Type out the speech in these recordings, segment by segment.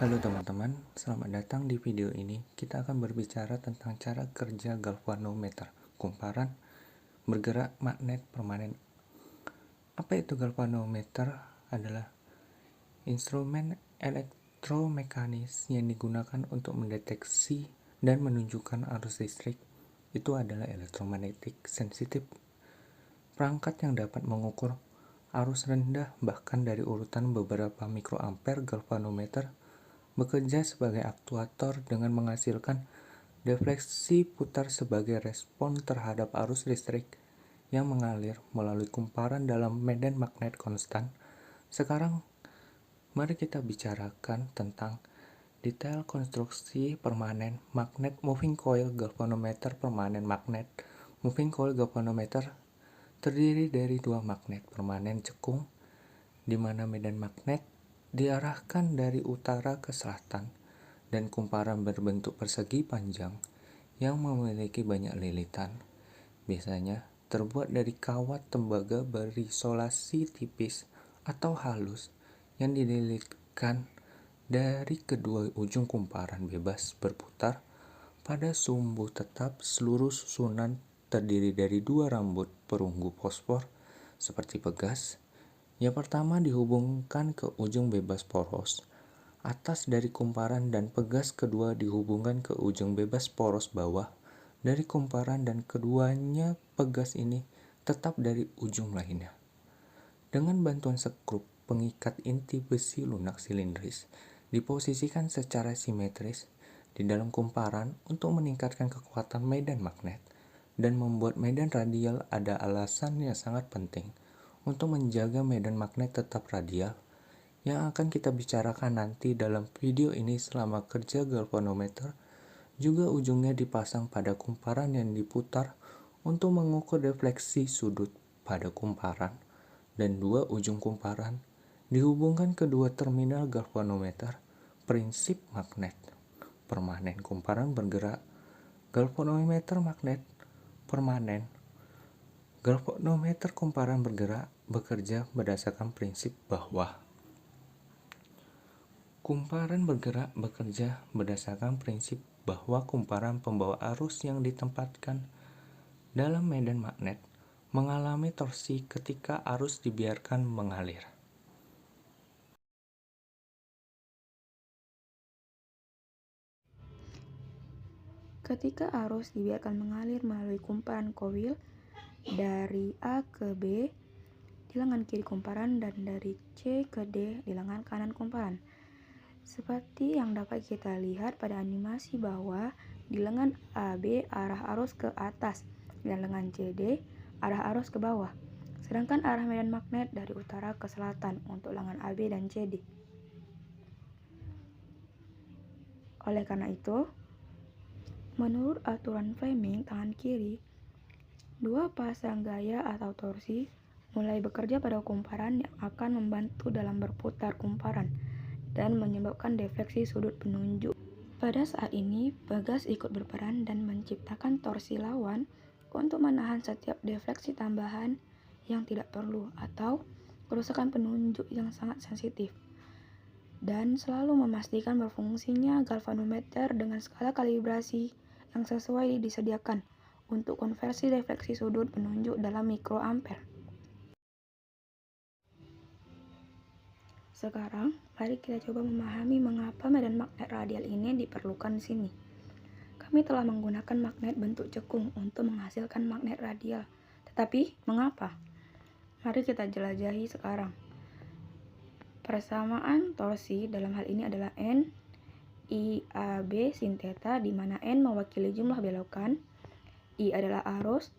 Halo teman-teman, selamat datang di video ini. Kita akan berbicara tentang cara kerja galvanometer, kumparan bergerak magnet permanen. Apa itu galvanometer? Adalah instrumen elektromekanis yang digunakan untuk mendeteksi dan menunjukkan arus listrik. Itu adalah elektromagnetic sensitive. Perangkat yang dapat mengukur arus rendah bahkan dari urutan beberapa mikroampere. Galvanometer bekerja sebagai aktuator dengan menghasilkan defleksi putar sebagai respon terhadap arus listrik yang mengalir melalui kumparan dalam medan magnet konstan. Sekarang, mari kita bicarakan tentang detail konstruksi permanen magnet moving coil galvanometer permanen. Magnet moving coil galvanometer terdiri dari dua magnet permanen cekung, di mana medan magnet diarahkan dari utara ke selatan, dan kumparan berbentuk persegi panjang yang memiliki banyak lilitan. Biasanya terbuat dari kawat tembaga berisolasi tipis atau halus yang dililitkan dari kedua ujung kumparan bebas berputar pada sumbu tetap. Seluruh susunan terdiri dari dua rambut perunggu fosfor seperti pegas. Yang pertama dihubungkan ke ujung bebas poros atas dari kumparan, dan pegas kedua dihubungkan ke ujung bebas poros bawah dari kumparan, dan keduanya pegas ini tetap dari ujung lainnya. Dengan bantuan skrup pengikat inti besi lunak silindris diposisikan secara simetris di dalam kumparan untuk meningkatkan kekuatan medan magnet dan membuat medan radial. Ada alasan yang sangat penting untuk menjaga medan magnet tetap radial yang akan kita bicarakan nanti dalam video ini. Selama kerja galvanometer juga ujungnya dipasang pada kumparan yang diputar untuk mengukur defleksi sudut pada kumparan, dan dua ujung kumparan dihubungkan ke dua terminal galvanometer. Prinsip magnet permanen kumparan bergerak galvanometer magnet permanen. Galvanometer kumparan bergerak bekerja berdasarkan prinsip bahwa kumparan pembawa arus yang ditempatkan dalam medan magnet mengalami torsi ketika arus dibiarkan mengalir. Ketika arus dibiarkan mengalir melalui kumparan koil dari A ke B di lengan kiri kumparan dan dari C ke D di lengan kanan kumparan. Seperti yang dapat kita lihat pada animasi bahwa di lengan AB arah arus ke atas dan lengan CD arah arus ke bawah. Sedangkan arah medan magnet dari utara ke selatan untuk lengan AB dan CD. Oleh karena itu, menurut aturan Fleming tangan kiri, dua pasang gaya atau torsi mulai bekerja pada kumparan yang akan membantu dalam berputar kumparan dan menyebabkan defleksi sudut penunjuk. Pada saat ini, pegas ikut berperan dan menciptakan torsi lawan untuk menahan setiap defleksi tambahan yang tidak perlu atau kerusakan penunjuk yang sangat sensitif, dan selalu memastikan berfungsinya galvanometer dengan skala kalibrasi yang sesuai disediakan untuk konversi defleksi sudut penunjuk dalam mikroampere. Sekarang, mari kita coba memahami mengapa medan magnet radial ini diperlukan di sini. Kami telah menggunakan magnet bentuk cekung untuk menghasilkan magnet radial. Tetapi, mengapa? Mari kita jelajahi sekarang. Persamaan torsi dalam hal ini adalah N IAB sin theta, di mana N mewakili jumlah belokan, I adalah arus,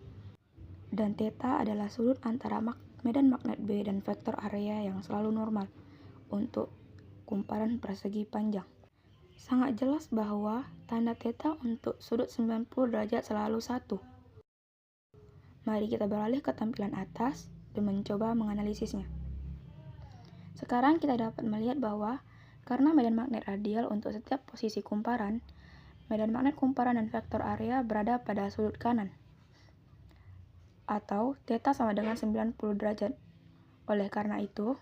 dan theta adalah sudut antara medan magnet B dan vektor area yang selalu normal untuk kumparan persegi panjang. Sangat jelas bahwa tanda theta untuk sudut 90 derajat selalu 1. Mari kita beralih ke tampilan atas dan mencoba menganalisisnya. Sekarang kita dapat melihat bahwa karena medan magnet radial untuk setiap posisi kumparan, medan magnet kumparan dan vektor area berada pada sudut kanan, atau theta sama dengan 90 derajat. Oleh karena itu,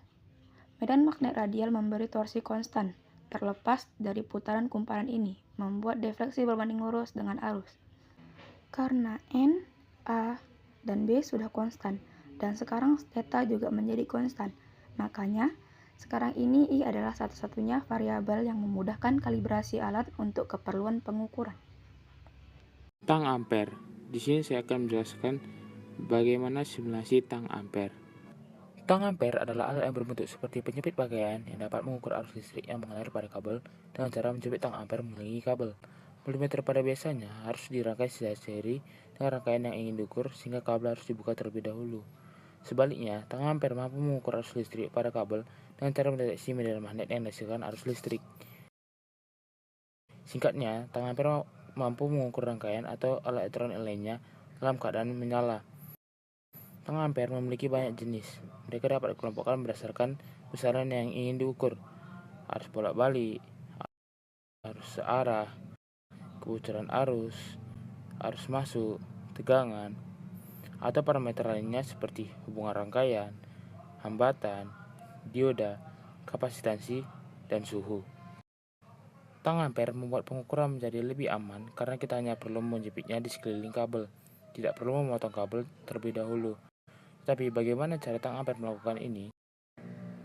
medan magnet radial memberi torsi konstan terlepas dari putaran kumparan ini, membuat defleksi berbanding lurus dengan arus. Karena N, A, dan B sudah konstan, dan sekarang theta juga menjadi konstan, makanya sekarang ini I adalah satu-satunya variabel yang memudahkan kalibrasi alat untuk keperluan pengukuran. Tang ampere. Di sini saya akan menjelaskan bagaimana simulasi tang ampere. Tang ampere adalah alat yang berbentuk seperti penjepit pakaian yang dapat mengukur arus listrik yang mengalir pada kabel dengan cara menjepit tang ampere mengelilingi kabel. Multimeter pada biasanya harus dirangkai secara seri dengan rangkaian yang ingin diukur sehingga kabel harus dibuka terlebih dahulu. Sebaliknya, tang ampere mampu mengukur arus listrik pada kabel dengan cara mendeteksi medan magnet yang menghasilkan arus listrik. Singkatnya, tang ampere mampu mengukur rangkaian atau alat elektronik lainnya dalam keadaan menyala. Tang ampere memiliki banyak jenis. Mereka dapat dikelompokkan berdasarkan besaran yang ingin diukur. Arus bolak-balik, arus searah, kebocoran arus masuk, tegangan, atau parameter lainnya seperti hubungan rangkaian, hambatan, dioda, kapasitansi, dan suhu. Tang ampere membuat pengukuran menjadi lebih aman karena kita hanya perlu menjepitnya di sekeliling kabel, tidak perlu memotong kabel terlebih dahulu. Tapi bagaimana cara tang ampere melakukan ini?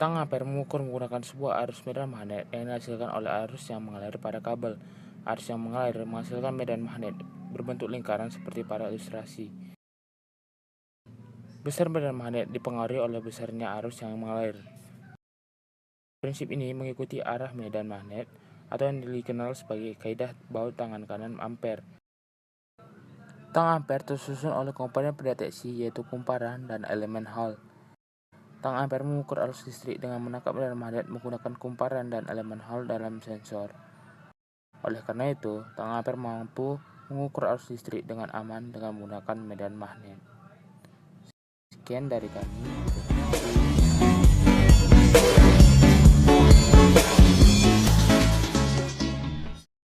Tang ampere mengukur menggunakan sebuah arus medan magnet yang dihasilkan oleh arus yang mengalir pada kabel. Arus yang mengalir menghasilkan medan magnet berbentuk lingkaran seperti pada ilustrasi. Besar medan magnet dipengaruhi oleh besarnya arus yang mengalir. Prinsip ini mengikuti arah medan magnet atau yang dikenal sebagai kaidah baut tangan kanan ampere. Tang ampere tersusun oleh komponen pendeteksi yaitu kumparan dan elemen Hall. Tang ampere mengukur arus listrik dengan menangkap medan magnet menggunakan kumparan dan elemen Hall dalam sensor. Oleh karena itu, tang ampere mampu mengukur arus listrik dengan aman dengan menggunakan medan magnet. Sekian dari kami.